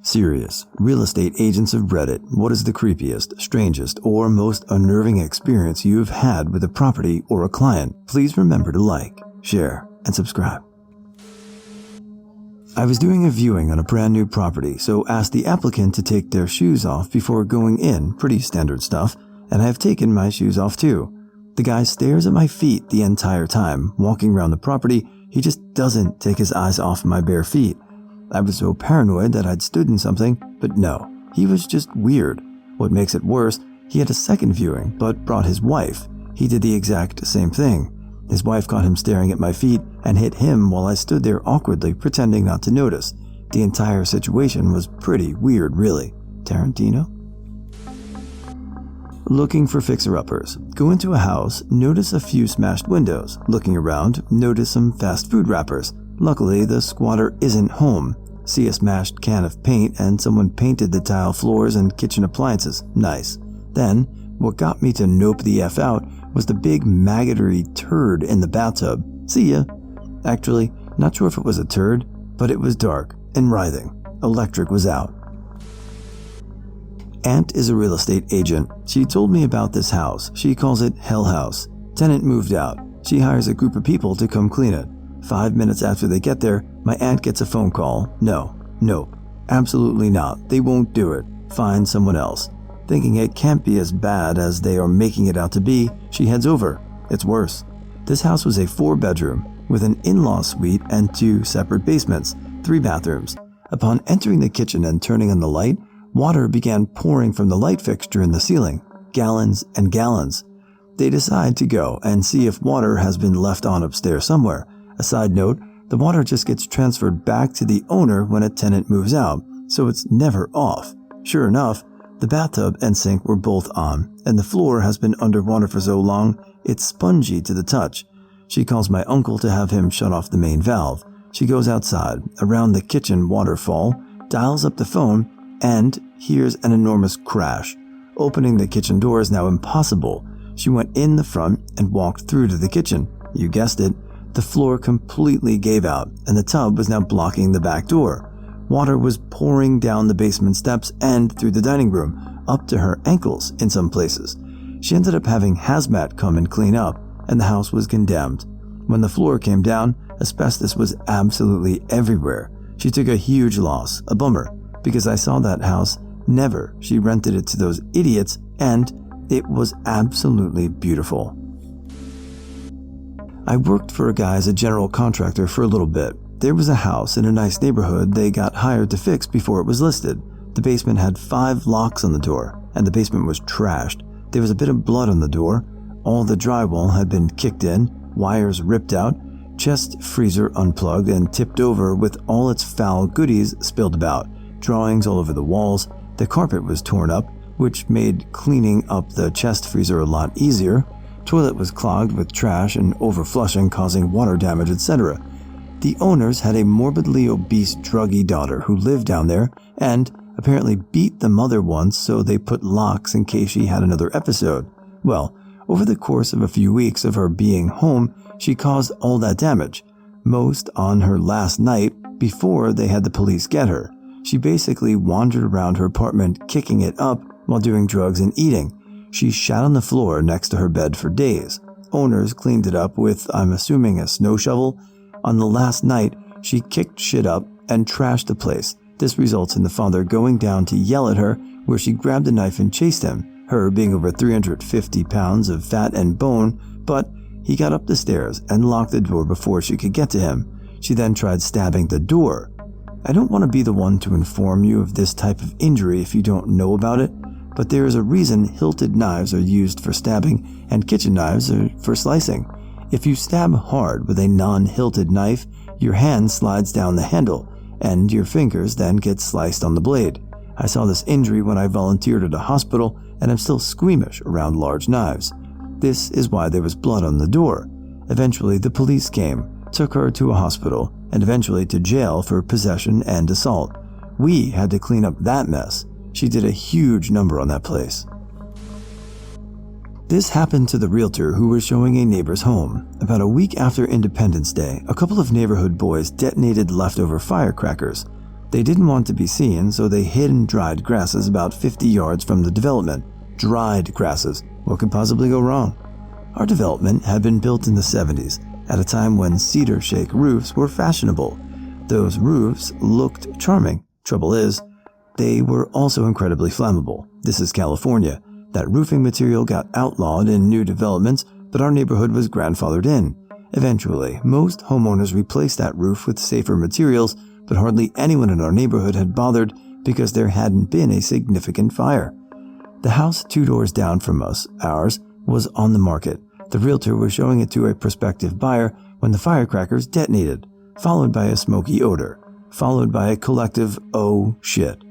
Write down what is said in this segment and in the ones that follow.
Serious real estate agents of Reddit, what is the creepiest, strangest, or most unnerving experience you've had with a property or a client? Please remember to like, share, and subscribe. I was doing a viewing on a brand new property, so asked the applicant to take their shoes off before going in, pretty standard stuff, and I have taken my shoes off too. The guy stares at my feet the entire time. Walking around the property, he just doesn't take his eyes off my bare feet. I was so paranoid that I'd stood in something, but no, he was just weird. What makes it worse, he had a second viewing, but brought his wife. He did the exact same thing. His wife caught him staring at my feet and hit him while I stood there awkwardly pretending not to notice. The entire situation was pretty weird, really. Tarantino? Looking for fixer-uppers. Go into a house, notice a few smashed windows. Looking around, notice some fast food wrappers. Luckily, the squatter isn't home. See a smashed can of paint and someone painted the tile floors and kitchen appliances. Nice. Then, what got me to nope the F out was the big maggoty turd in the bathtub. See ya. Actually, not sure if it was a turd, but it was dark and writhing. Electric was out. Aunt is a real estate agent. She told me about this house. She calls it Hell House. Tenant moved out. She hires a group of people to come clean it. 5 minutes after they get there, my aunt gets a phone call. Nope, absolutely not. They won't do it. Find someone else. Thinking it can't be as bad as they are making it out to be, she heads over. It's worse. This house was a 4-bedroom with an in-law suite and 2 separate basements, 3 bathrooms. Upon entering the kitchen and turning on the light, water began pouring from the light fixture in the ceiling, gallons and gallons. They decide to go and see if water has been left on upstairs somewhere. A side note, the water just gets transferred back to the owner when a tenant moves out, so it's never off. Sure enough, the bathtub and sink were both on, and the floor has been underwater for so long, it's spongy to the touch. She calls my uncle to have him shut off the main valve. She goes outside, around the kitchen waterfall, dials up the phone, and hears an enormous crash. Opening the kitchen door is now impossible. She went in the front and walked through to the kitchen. You guessed it. The floor completely gave out, and the tub was now blocking the back door. Water was pouring down the basement steps and through the dining room, up to her ankles in some places. She ended up having hazmat come and clean up, and the house was condemned. When the floor came down, asbestos was absolutely everywhere. She took a huge loss, a bummer, because I saw that house. Never. She rented it to those idiots, and it was absolutely beautiful. I worked for a guy as a general contractor for a little bit. There was a house in a nice neighborhood they got hired to fix before it was listed. The basement had 5 locks on the door, and the basement was trashed. There was a bit of blood on the door. All the drywall had been kicked in, wires ripped out, chest freezer unplugged and tipped over with all its foul goodies spilled about, drawings all over the walls. The carpet was torn up, which made cleaning up the chest freezer a lot easier. Toilet was clogged with trash and overflushing, causing water damage, etc. The owners had a morbidly obese, druggy daughter who lived down there and apparently beat the mother once, so they put locks in case she had another episode. Well, over the course of a few weeks of her being home, she caused all that damage, most on her last night before they had the police get her. She basically wandered around her apartment kicking it up while doing drugs and eating. She shat on the floor next to her bed for days. Owners cleaned it up with, I'm assuming, a snow shovel. On the last night, she kicked shit up and trashed the place. This results in the father going down to yell at her, where she grabbed a knife and chased him, her being over 350 pounds of fat and bone, but he got up the stairs and locked the door before she could get to him. She then tried stabbing the door. I don't want to be the one to inform you of this type of injury if you don't know about it, but there is a reason hilted knives are used for stabbing and kitchen knives are for slicing. If you stab hard with a non-hilted knife, your hand slides down the handle, and your fingers then get sliced on the blade. I saw this injury when I volunteered at a hospital, and I'm still squeamish around large knives. This is why there was blood on the door. Eventually, the police came, took her to a hospital, and eventually to jail for possession and assault. We had to clean up that mess. She did a huge number on that place. This happened to the realtor who was showing a neighbor's home. About a week after Independence Day, a couple of neighborhood boys detonated leftover firecrackers. They didn't want to be seen, so they hid in dried grasses about 50 yards from the development. Dried grasses. What could possibly go wrong? Our development had been built in the 70s, at a time when cedar shake roofs were fashionable. Those roofs looked charming. Trouble is, they were also incredibly flammable. This is California. That roofing material got outlawed in new developments, but our neighborhood was grandfathered in. Eventually, most homeowners replaced that roof with safer materials, but hardly anyone in our neighborhood had bothered because there hadn't been a significant fire. The house 2 doors down from us, ours, was on the market. The realtor was showing it to a prospective buyer when the firecrackers detonated, followed by a smoky odor, followed by a collective "oh shit."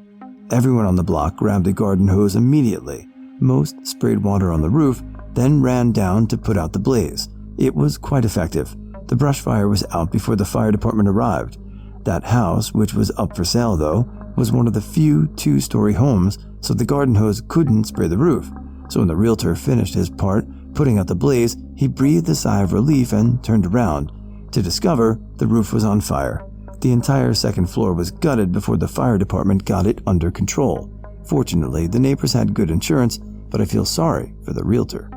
Everyone on the block grabbed a garden hose immediately. Most sprayed water on the roof, then ran down to put out the blaze. It was quite effective. The brush fire was out before the fire department arrived. That house, which was up for sale though, was one of the few 2-story homes, so the garden hose couldn't spray the roof. So when the realtor finished his part, putting out the blaze, he breathed a sigh of relief and turned around to discover the roof was on fire. The entire second floor was gutted before the fire department got it under control. Fortunately, the neighbors had good insurance, but I feel sorry for the realtor.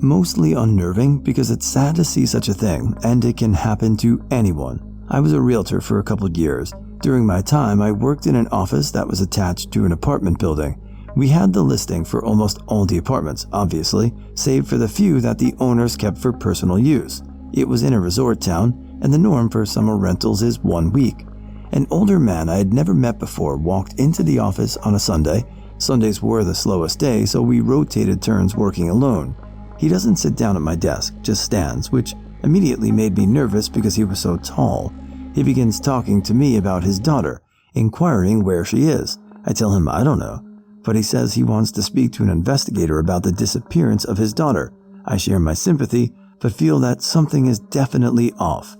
Mostly unnerving because it's sad to see such a thing, and it can happen to anyone. I was a realtor for a couple years. During my time, I worked in an office that was attached to an apartment building. We had the listing for almost all the apartments, obviously, save for the few that the owners kept for personal use. It was in a resort town, and the norm for summer rentals is 1 week. An older man I had never met before walked into the office on a Sunday. Sundays were the slowest day, so we rotated turns working alone. He doesn't sit down at my desk, just stands, which immediately made me nervous because he was so tall. He begins talking to me about his daughter, inquiring where she is. I tell him I don't know, but he says he wants to speak to an investigator about the disappearance of his daughter. I share my sympathy, but feel that something is definitely off.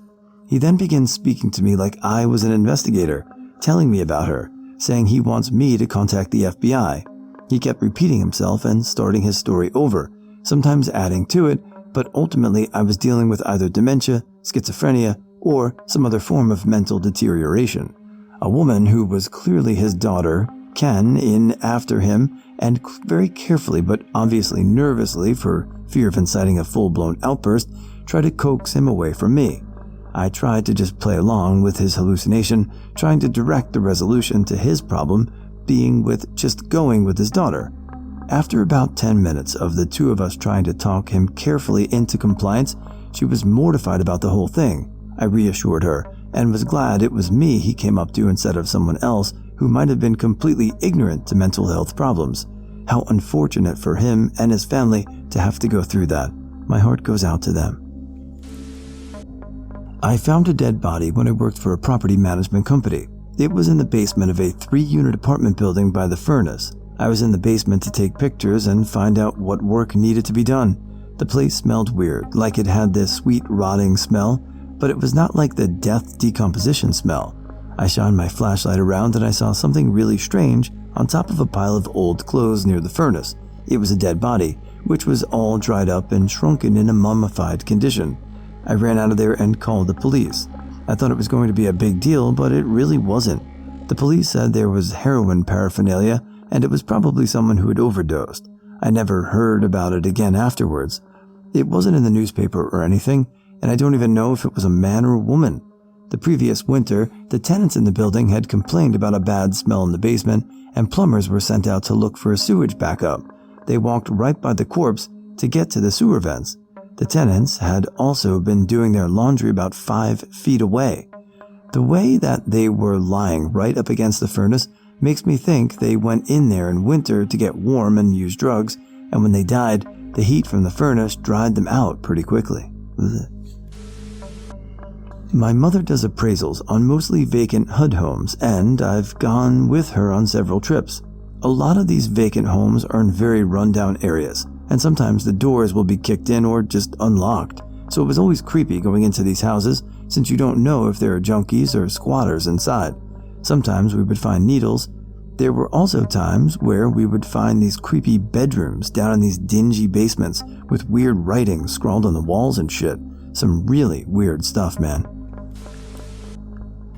He then begins speaking to me like I was an investigator, telling me about her, saying he wants me to contact the FBI. He kept repeating himself and starting his story over, sometimes adding to it, but ultimately I was dealing with either dementia, schizophrenia, or some other form of mental deterioration. A woman who was clearly his daughter came in after him and very carefully but obviously nervously for fear of inciting a full-blown outburst, tried to coax him away from me. I tried to just play along with his hallucination, trying to direct the resolution to his problem being with just going with his daughter. After about 10 minutes of the two of us trying to talk him carefully into compliance, she was mortified about the whole thing. I reassured her and was glad it was me he came up to instead of someone else who might have been completely ignorant to mental health problems. How unfortunate for him and his family to have to go through that. My heart goes out to them. I found a dead body when I worked for a property management company. It was in the basement of a 3-unit apartment building by the furnace. I was in the basement to take pictures and find out what work needed to be done. The place smelled weird, like it had this sweet rotting smell, but it was not like the death decomposition smell. I shined my flashlight around and I saw something really strange on top of a pile of old clothes near the furnace. It was a dead body, which was all dried up and shrunken in a mummified condition. I ran out of there and called the police. I thought it was going to be a big deal, but it really wasn't. The police said there was heroin paraphernalia and it was probably someone who had overdosed. I never heard about it again afterwards. It wasn't in the newspaper or anything, and I don't even know if it was a man or a woman. The previous winter, the tenants in the building had complained about a bad smell in the basement, and plumbers were sent out to look for a sewage backup. They walked right by the corpse to get to the sewer vents. The tenants had also been doing their laundry about 5 feet away. The way that they were lying right up against the furnace makes me think they went in there in winter to get warm and use drugs, and when they died, the heat from the furnace dried them out pretty quickly. Ugh. My mother does appraisals on mostly vacant HUD homes, and I've gone with her on several trips. A lot of these vacant homes are in very rundown areas, and sometimes the doors will be kicked in or just unlocked, so it was always creepy going into these houses since you don't know if there are junkies or squatters inside. Sometimes we would find needles. There were also times where we would find these creepy bedrooms down in these dingy basements with weird writing scrawled on the walls and shit. Some really weird stuff, man.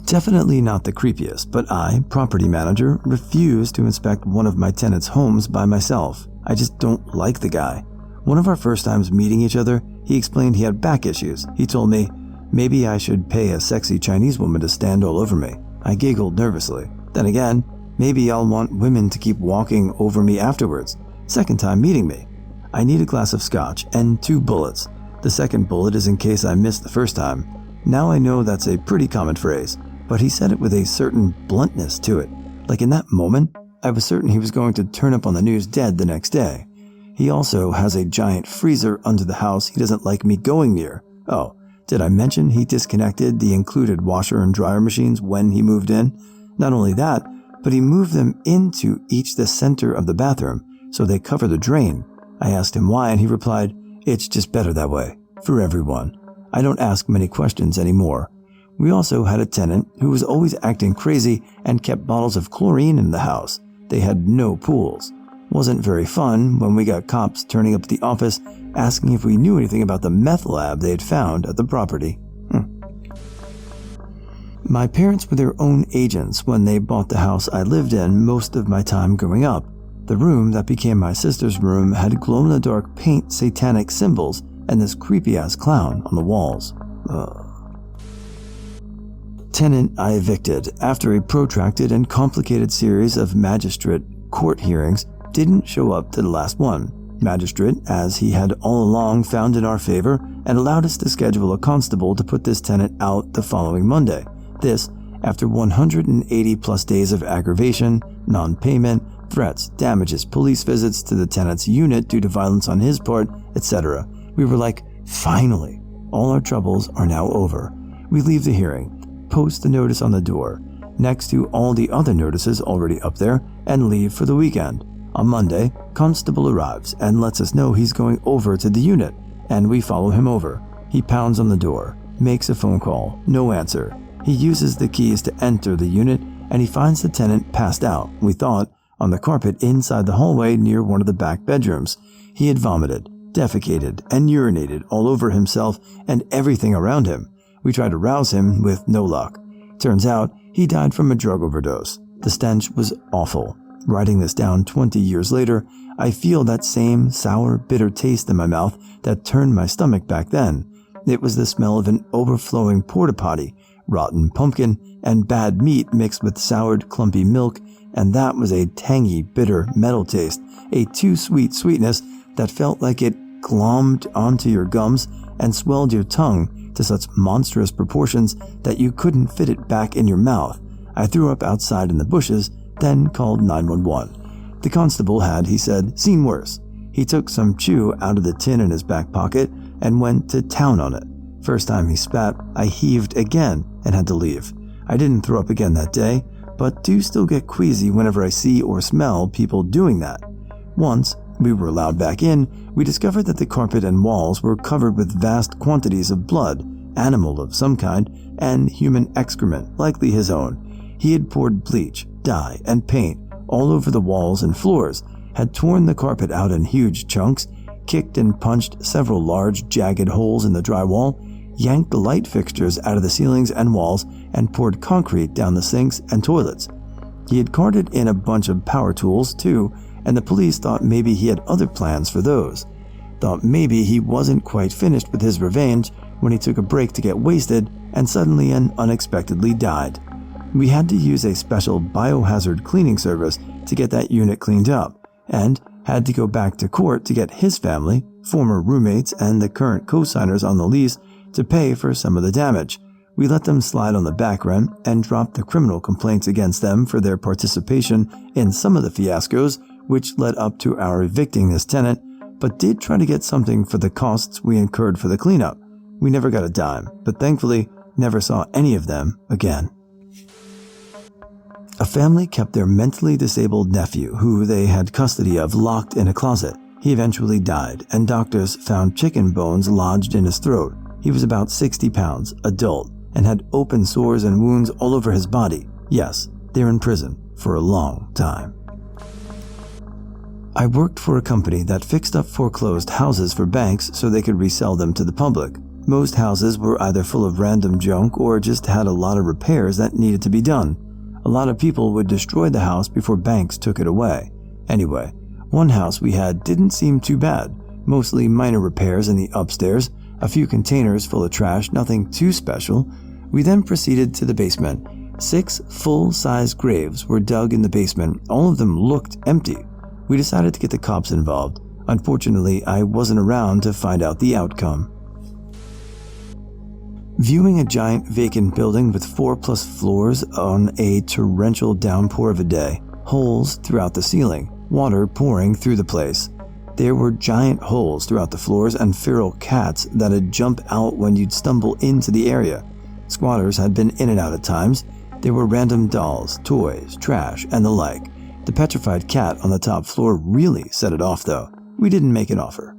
Definitely not the creepiest, but I, property manager, refuse to inspect one of my tenants' homes by myself. I just don't like the guy. One of our first times meeting each other, he explained he had back issues. He told me, maybe I should pay a sexy Chinese woman to stand all over me. I giggled nervously. Then again, maybe I'll want women to keep walking over me afterwards. Second time meeting me. I need a glass of scotch and 2 bullets. The second bullet is in case I missed the first time. Now I know that's a pretty common phrase, but he said it with a certain bluntness to it. Like in that moment, I was certain he was going to turn up on the news dead the next day. He also has a giant freezer under the house he doesn't like me going near. Oh, did I mention he disconnected the included washer and dryer machines when he moved in? Not only that, but he moved them into each the center of the bathroom, so they cover the drain. I asked him why, and he replied, "It's just better that way, for everyone." I don't ask many questions anymore. We also had a tenant who was always acting crazy and kept bottles of chlorine in the house. They had no pools. Wasn't very fun when we got cops turning up at the office asking if we knew anything about the meth lab they had found at the property. My parents were their own agents when they bought the house I lived in most of my time growing up. The room that became my sister's room had glow-in-the-dark paint satanic symbols and this creepy-ass clown on the walls. Tenant I evicted after a protracted and complicated series of magistrate court hearings didn't show up to the last one. Magistrate, as he had all along, found in our favor and allowed us to schedule a constable to put this tenant out the following Monday. This, after 180 plus days of aggravation, non-payment, threats, damages, police visits to the tenant's unit due to violence on his part, etc. We were like, finally, all our troubles are now over. We leave the hearing, post the notice on the door, next to all the other notices already up there, and leave for the weekend. On Monday, constable arrives and lets us know he's going over to the unit, and we follow him over. He pounds on the door, makes a phone call, no answer. He uses the keys to enter the unit, and he finds the tenant passed out, we thought, on the carpet inside the hallway near one of the back bedrooms. He had vomited, defecated, and urinated all over himself and everything around him. We tried to rouse him with no luck. Turns out he died from a drug overdose. The stench was awful. Writing this down 20 years later, I feel that same sour, bitter taste in my mouth that turned my stomach back then. It was the smell of an overflowing porta potty, rotten pumpkin, and bad meat mixed with soured, clumpy milk, and that was a tangy, bitter metal taste, a too sweet sweetness that felt like it glommed onto your gums and swelled your tongue to such monstrous proportions that you couldn't fit it back in your mouth. I threw up outside in the bushes, then called 911. The constable had, he said, seen worse. He took some chew out of the tin in his back pocket and went to town on it. First time he spat, I heaved again and had to leave. I didn't throw up again that day, but do still get queasy whenever I see or smell people doing that. Once we were allowed back in, we discovered that the carpet and walls were covered with vast quantities of blood, animal of some kind, and human excrement, likely his own. He had poured bleach, dye, and paint all over the walls and floors, had torn the carpet out in huge chunks, kicked and punched several large, jagged holes in the drywall, yanked the light fixtures out of the ceilings and walls, and poured concrete down the sinks and toilets. He had carted in a bunch of power tools, too, and the police thought maybe he had other plans for those. Thought maybe he wasn't quite finished with his revenge when he took a break to get wasted and suddenly and unexpectedly died. We had to use a special biohazard cleaning service to get that unit cleaned up, and had to go back to court to get his family, former roommates, and the current co-signers on the lease to pay for some of the damage. We let them slide on the back rent and dropped the criminal complaints against them for their participation in some of the fiascos, which led up to our evicting this tenant, but did try to get something for the costs we incurred for the cleanup. We never got a dime, but thankfully never saw any of them again. A family kept their mentally disabled nephew, who they had custody of, locked in a closet. He eventually died, and doctors found chicken bones lodged in his throat. He was about 60 pounds, adult, and had open sores and wounds all over his body. Yes, they're in prison for a long time. I worked for a company that fixed up foreclosed houses for banks so they could resell them to the public. Most houses were either full of random junk or just had a lot of repairs that needed to be done. A lot of people would destroy the house before banks took it away. Anyway, one house we had didn't seem too bad, mostly minor repairs in the upstairs, a few containers full of trash, nothing too special. We then proceeded to the basement. 6 full-size graves were dug in the basement. All of them looked empty. We decided to get the cops involved. Unfortunately, I wasn't around to find out the outcome. Viewing a giant vacant building with 4+ floors on a torrential downpour of a day, holes throughout the ceiling, water pouring through the place. There were giant holes throughout the floors and feral cats that'd jump out when you'd stumble into the area. Squatters had been in and out at times. There were random dolls, toys, trash, and the like. The petrified cat on the top floor really set it off though. We didn't make an offer.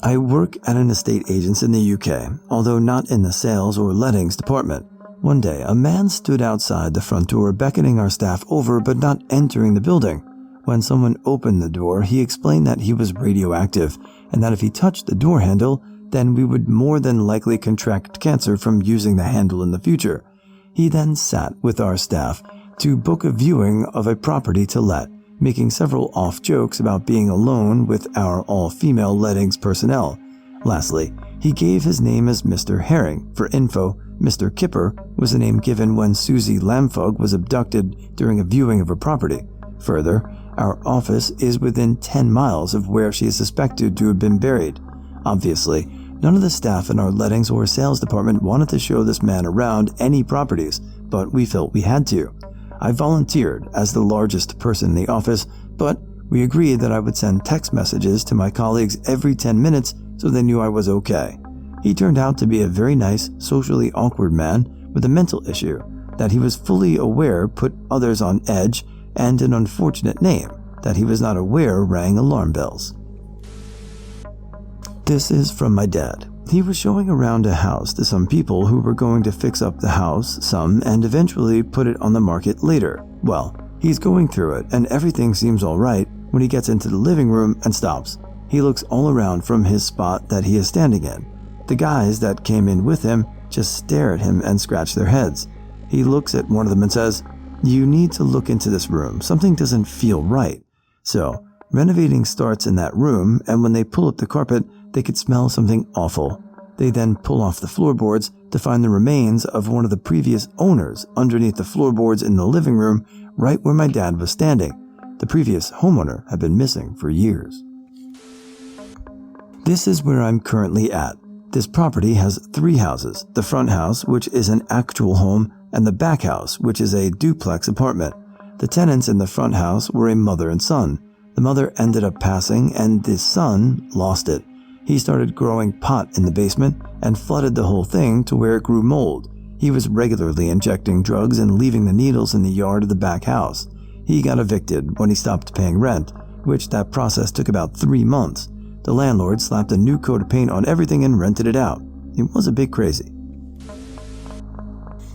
I work at an estate agent's in the UK, although not in the sales or lettings department. One day, a man stood outside the front door beckoning our staff over but not entering the building. When someone opened the door, he explained that he was radioactive and that if he touched the door handle, then we would more than likely contract cancer from using the handle in the future. He then sat with our staff to book a viewing of a property to let, making several off jokes about being alone with our all-female lettings personnel. Lastly, he gave his name as Mr. Herring. For info, Mr. Kipper was the name given when Susie Lamfug was abducted during a viewing of a property. Further, our office is within 10 miles of where she is suspected to have been buried. Obviously, none of the staff in our lettings or sales department wanted to show this man around any properties, but we felt we had to. I volunteered as the largest person in the office, but we agreed that I would send text messages to my colleagues every 10 minutes so they knew I was okay. He turned out to be a very nice, socially awkward man with a mental issue that he was fully aware put others on edge, and an unfortunate name that he was not aware rang alarm bells. This is from my dad. He was showing around a house to some people who were going to fix up the house some and eventually put it on the market later. Well, he's going through it and everything seems alright when he gets into the living room and stops. He looks all around from his spot that he is standing in. The guys that came in with him just stare at him and scratch their heads. He looks at one of them and says, "You need to look into this room. Something doesn't feel right." So, renovating starts in that room, and when they pull up the carpet, they could smell something awful. They then pull off the floorboards to find the remains of one of the previous owners underneath the floorboards in the living room, right where my dad was standing. The previous homeowner had been missing for years. This is where I'm currently at. This property has 3 houses, the front house, which is an actual home, and the back house, which is a duplex apartment. The tenants in the front house were a mother and son. The mother ended up passing, and the son lost it. He started growing pot in the basement and flooded the whole thing to where it grew mold. He was regularly injecting drugs and leaving the needles in the yard of the back house. He got evicted when he stopped paying rent, which that process took about 3 months. The landlord slapped a new coat of paint on everything and rented it out. It was a bit crazy.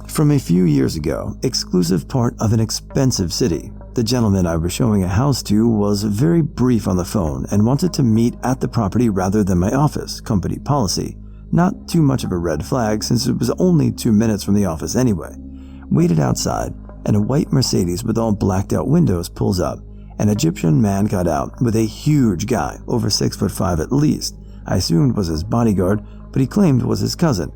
From a few years ago, exclusive part of an expensive city. The gentleman I was showing a house to was very brief on the phone and wanted to meet at the property rather than my office, company policy. Not too much of a red flag since it was only 2 minutes from the office anyway. Waited outside, and a white Mercedes with all blacked out windows pulls up. An Egyptian man got out with a huge guy, over 6'5" at least. I assumed was his bodyguard, but he claimed was his cousin.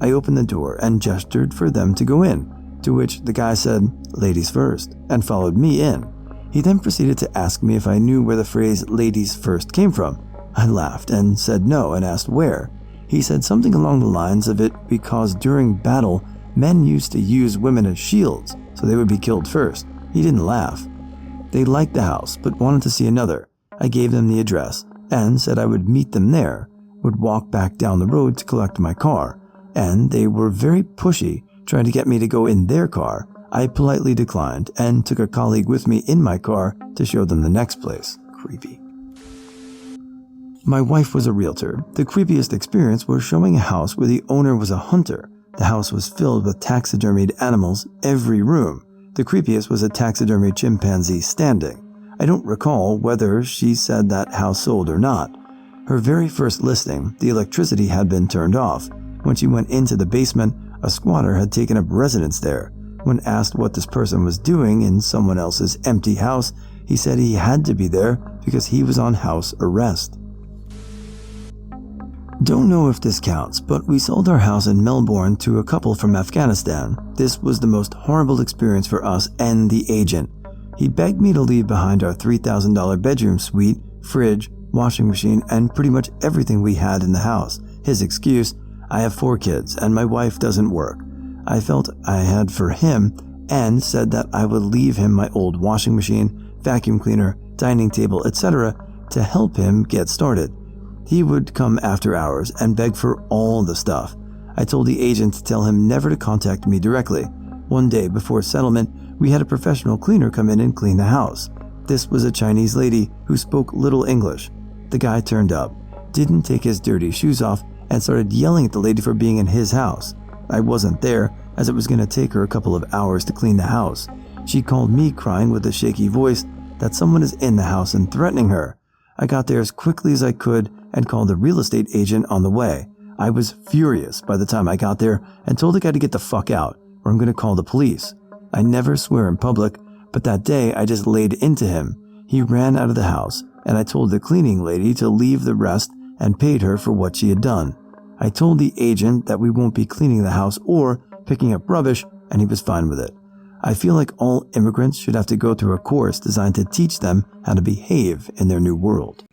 I opened the door and gestured for them to go in, to which the guy said, "Ladies first," and followed me in. He then proceeded to ask me if I knew where the phrase "ladies first" came from. I laughed and said no and asked where. He said something along the lines of it because during battle, men used to use women as shields, so they would be killed first. He didn't laugh. They liked the house, but wanted to see another. I gave them the address and said I would meet them there, would walk back down the road to collect my car, and they were very pushy, trying to get me to go in their car. I politely declined and took a colleague with me in my car to show them the next place. Creepy. My wife was a realtor. The creepiest experience was showing a house where the owner was a hunter. The house was filled with taxidermied animals, every room. The creepiest was a taxidermied chimpanzee standing. I don't recall whether she said that house sold or not. Her very first listing, the electricity had been turned off. When she went into the basement, a squatter had taken up residence there. When asked what this person was doing in someone else's empty house, he said he had to be there because he was on house arrest. Don't know if this counts, but we sold our house in Melbourne to a couple from Afghanistan. This was the most horrible experience for us and the agent. He begged me to leave behind our $3,000 bedroom suite, fridge, washing machine, and pretty much everything we had in the house. His excuse, I have 4 kids and my wife doesn't work. I felt I had for him and said that I would leave him my old washing machine, vacuum cleaner, dining table, etc. to help him get started. He would come after hours and beg for all the stuff. I told the agent to tell him never to contact me directly. One day before settlement, we had a professional cleaner come in and clean the house. This was a Chinese lady who spoke little English. The guy turned up, didn't take his dirty shoes off, and started yelling at the lady for being in his house. I wasn't there, as it was going to take her a couple of hours to clean the house. She called me crying with a shaky voice that someone is in the house and threatening her. I got there as quickly as I could and called the real estate agent on the way. I was furious by the time I got there and told the guy to get the fuck out, or I'm going to call the police. I never swear in public, but that day I just laid into him. He ran out of the house, and I told the cleaning lady to leave the rest and paid her for what she had done. I told the agent that we won't be cleaning the house or picking up rubbish, and he was fine with it. I feel like all immigrants should have to go through a course designed to teach them how to behave in their new world.